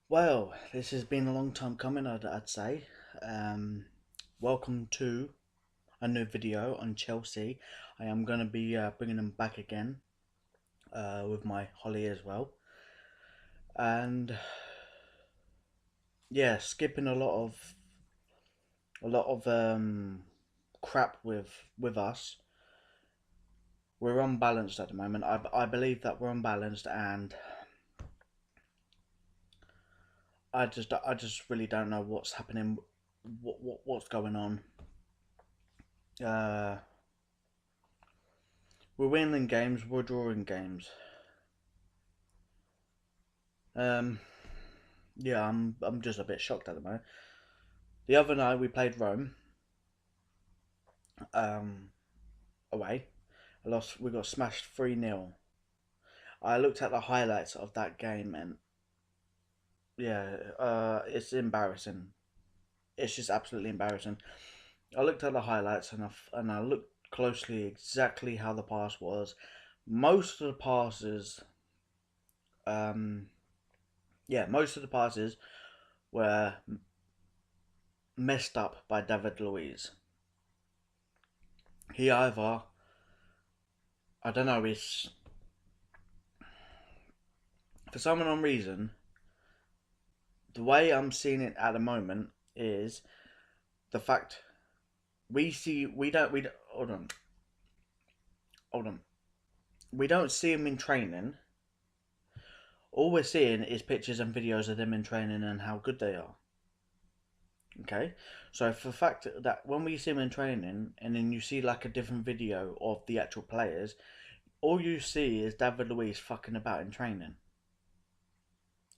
Well, this has been a long time coming, I'd say. Um, Welcome to a new video on Chelsea. I am going to be bringing them back again with my Holly as well. And yeah, skipping a lot of crap with us. We're unbalanced at the moment. I believe that we're unbalanced, and I just really don't know what's happening, what's going on. Uh, we're winning games, we're drawing games. Um, yeah, I'm just a bit shocked at the moment. The other night we played Rome, um, away. I lost. We got smashed 3-0. I looked at the highlights of that game, and yeah, it's embarrassing. It's just absolutely embarrassing. I looked at the highlights, and I looked closely exactly how the pass was. Most of the passes, um, yeah, most of the passes were messed up by David Luiz. He either, I don't know, he's for some unknown reason, the way I'm seeing it at the moment is the fact we don't hold on, we don't see him in training. All we're seeing is pictures and videos of them in training and how good they are. Okay, so for the fact that when we see him in training and then you see like a different video of the actual players, all you see is David Luiz fucking about in training.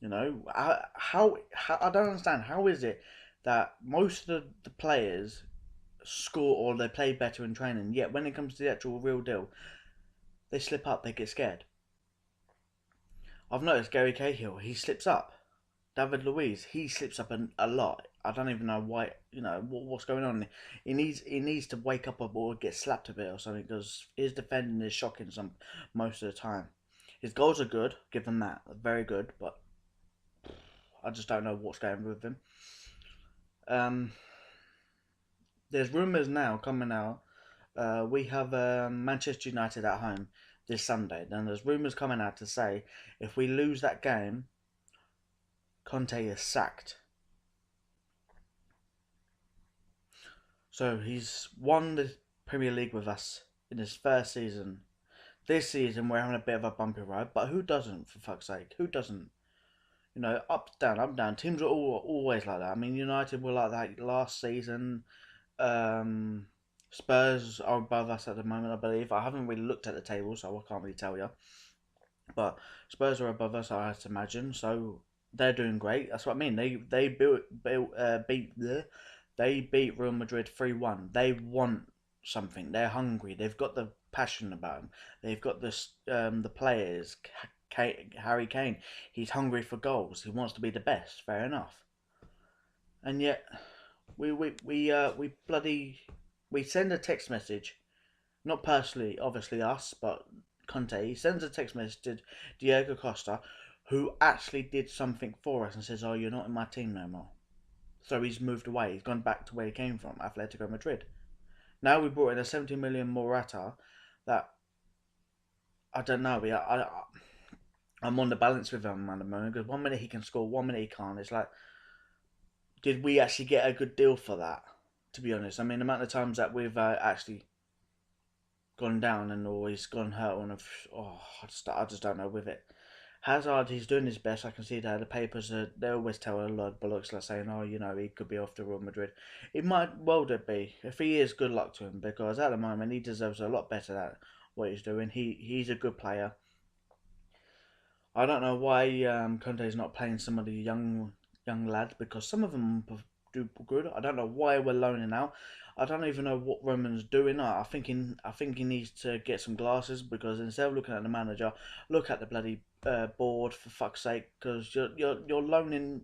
How I don't understand. How is it that most of the players score or they play better in training, yet when it comes to the actual real deal, they slip up, they get scared? I've noticed Gary Cahill, he slips up. David Luiz, he slips up a lot. I don't even know why. What's going on. He needs to wake up or get slapped a bit or something because his defending is shocking most of the time. His goals are good, give him that, very good, but I just don't know what's going on with him. Um, there's rumours now coming out. We have Manchester United at home this Sunday. Then there's rumours coming out to say if we lose that game, Conte is sacked. So he's won the Premier League with us in his first season. This season we're having a bit of a bumpy ride, but who doesn't? For fuck's sake, who doesn't? Up down, up down. Teams are always like that. I mean, United were like that last season. Um, Spurs are above us at the moment, I believe. I haven't really looked at the table, so I can't really tell you. But Spurs are above us, I have to imagine. So they're doing great. That's what I mean. They beat Real Madrid 3-1. They want something. They're hungry. They've got the passion about them. They've got the players. Harry Kane. He's hungry for goals. He wants to be the best. Fair enough. And yet we bloody we send a text message, not personally, obviously us, but Conte. He sends a text message to Diego Costa, who actually did something for us, and says, "Oh, you're not in my team no more." So he's moved away. He's gone back to where he came from, Atletico Madrid. Now we brought in a 70 million Morata. That I don't know. I'm on the balance with him at the moment because 1 minute he can score, 1 minute he can't. It's like, did we actually get a good deal for that? To be honest, I mean, the amount of times that we've actually gone down and always gone hurt on I just don't know with it. Hazard, he's doing his best. I can see that the papers they always tell a lot of bullocks like saying, "Oh, he could be off to Real Madrid." It might well be. If he is, good luck to him because at the moment he deserves a lot better than what he's doing. He's a good player. I don't know why Conte's not playing some of the young lads because some of them do good. I don't know why we're loaning out. I don't even know what Roman's doing. I think he needs to get some glasses because instead of looking at the manager, look at the bloody board for fuck's sake. Because you're loaning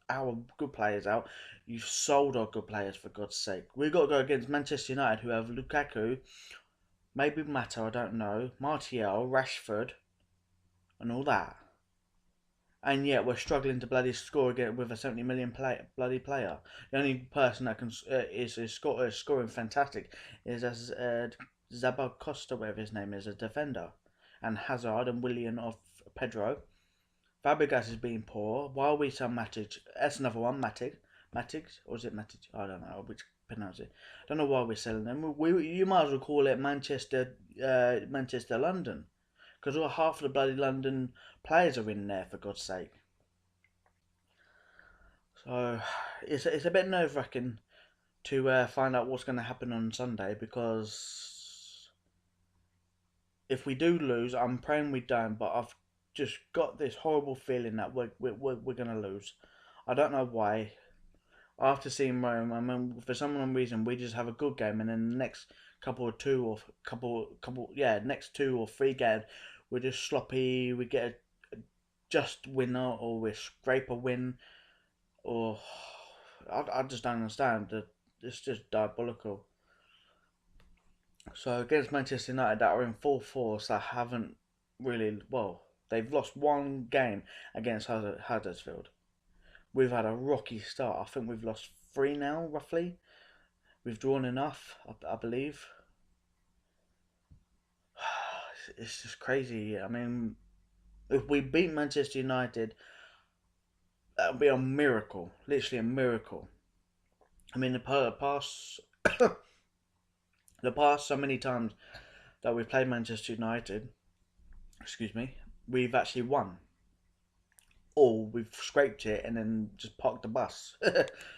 our good players out. You've sold our good players for God's sake. We've got to go against Manchester United, who have Lukaku, maybe Mata, I don't know, Martial, Rashford, and all that. and yet we're struggling to bloody score again with a 70 million bloody player. The only person that can scoring fantastic is as Zabal Costa, whatever his name is, a defender, and Hazard and Willian of Pedro. Fabregas is being poor. While we sell Matic, that's another one, Matic, or is it Matic? I don't know which pronounce it. I don't know why we're selling them. You might as well call it Manchester London, because half of the bloody London players are in there, for God's sake. So it's a bit nerve wracking to find out what's going to happen on Sunday, because if we do lose, I'm praying we don't, but I've just got this horrible feeling that we're going to lose. I don't know why. After seeing Rome, I mean, for some reason, we just have a good game, and then the next next 2 or 3 games, we're just sloppy. We get a just winner, or we scrape a win, or I just don't understand. It's just diabolical. So against Manchester United, that are in full force, that haven't really they've lost one game against Huddersfield. We've had a rocky start. I think we've lost 3 now, roughly. We've drawn enough, I believe. It's just crazy. I mean, if we beat Manchester United, that would be a miracle. Literally a miracle. I mean, the past, the past so many times that we've played Manchester United, excuse me, we've actually won. Or we've scraped it and then just parked the bus,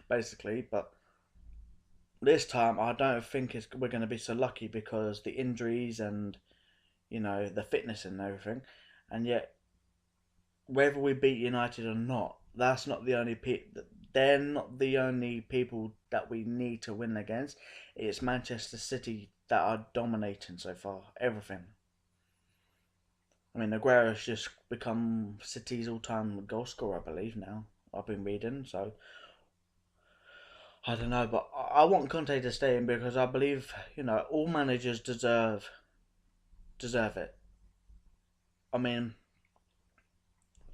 basically. But this time, I don't think we're going to be so lucky, because the injuries and the fitness and everything, and yet whether we beat United or not, that's not the only they're not the only people that we need to win against. It's Manchester City that are dominating so far. Everything. I mean, Aguero's just become City's all-time goal scorer, I believe now. I've been reading, so I don't know, but I want Conte to stay in, because I believe all managers deserve it. I mean,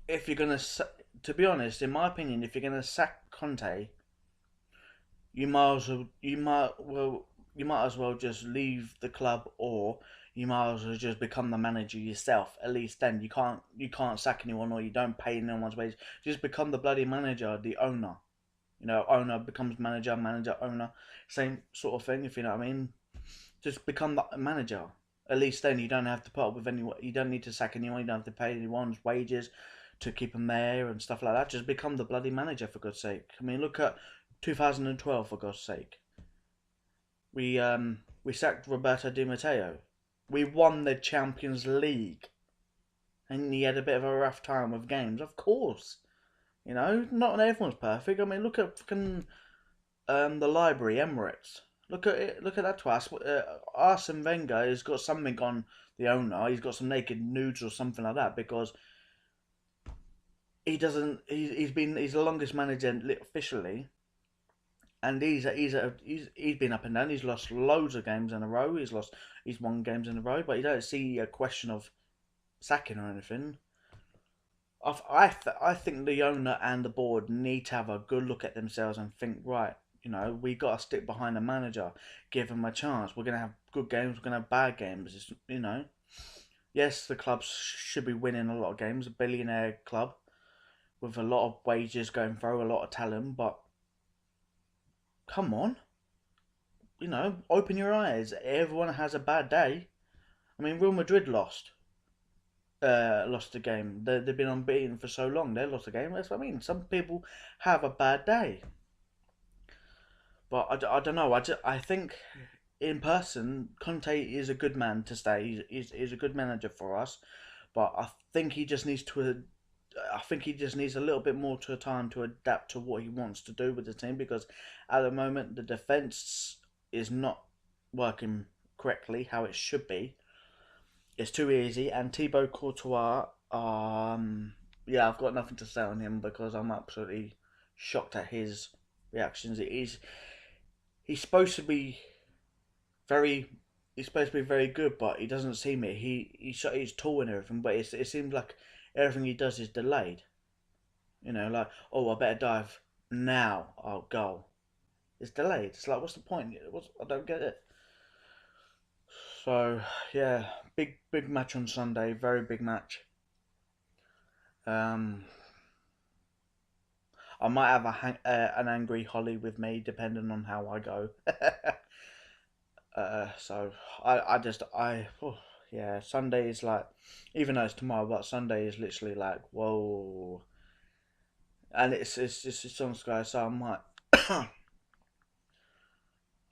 if you're gonna, to be honest, in my opinion, if you're gonna sack Conte, you might as well just leave the club, or you might as well just become the manager yourself. At least then you can't sack anyone, or you don't pay no one's wage. Just become the bloody manager, the owner. Owner becomes manager, manager, owner, same sort of thing. If you know what I mean, just become the manager. At least then you don't have to put up with anyone. You don't need to sack anyone. You don't have to pay anyone's wages to keep them there and stuff like that. Just become the bloody manager, for God's sake. I mean, look at 2012, for God's sake. We sacked Roberto Di Matteo. We won the Champions League, and he had a bit of a rough time with games. Of course, not everyone's perfect. I mean, look at fucking the library, Emirates. Look at it. Look at that twice. Arsene Wenger has got something on the owner. He's got some naked nudes or something like that, because he doesn't. He's the longest manager officially, and he's been up and down. He's lost loads of games in a row. He's won games in a row, but you don't see a question of sacking or anything. I think the owner and the board need to have a good look at themselves and think, right, we got to stick behind the manager, give him a chance. We're going to have good games, we're going to have bad games. Yes, the clubs should be winning a lot of games, a billionaire club with a lot of wages going through, a lot of talent, but come on. Open your eyes. Everyone has a bad day. I mean, Real Madrid lost the game. They've been unbeaten for so long. They lost the game. That's what I mean. Some people have a bad day. But I don't know. I think in person, Conte is a good man to stay. He's a good manager for us. But I think he just needs to. I think he just needs a little bit more time to adapt to what he wants to do with the team, because at the moment the defense is not working correctly how it should be. It's too easy, and Thibaut Courtois, I've got nothing to say on him, because I'm absolutely shocked at his reactions. He's supposed to be very good, but he doesn't seem it. He's tall and everything, but it seems like everything he does is delayed. You know, like, oh, I better dive now. Oh, goal. It's delayed. It's like, what's the point? I don't get it. So yeah, big match on Sunday. Very big match. Um, I might have an angry Holly with me depending on how I go. So oh, yeah, Sunday is like, even though it's tomorrow, but Sunday is literally like, whoa. And it's on Sky, so I might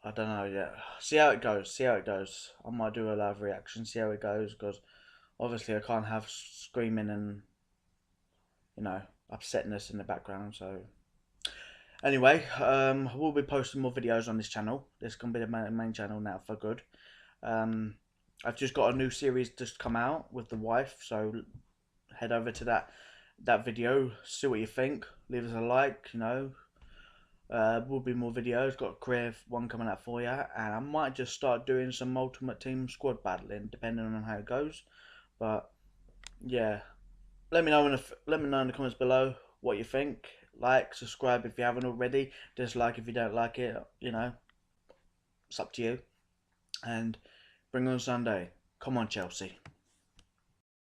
I don't know yet. See how it goes. See how it goes. I might do a live reaction. See how it goes, because obviously I can't have screaming and, you know, upsetness in the background. So anyway, we'll be posting more videos on this channel. This is gonna be the main channel now for good. Um, I've just got a new series just come out with the wife, so head over to that video, see what you think. Leave us a like, you know. Will be more videos. Got a creative one coming out for you, and I might just start doing some Ultimate Team squad battling, depending on how it goes. But yeah, let me know in the comments below what you think. Like, subscribe if you haven't already. Dislike if you don't like it. You know, it's up to you. And bring on Sunday. Come on, Chelsea.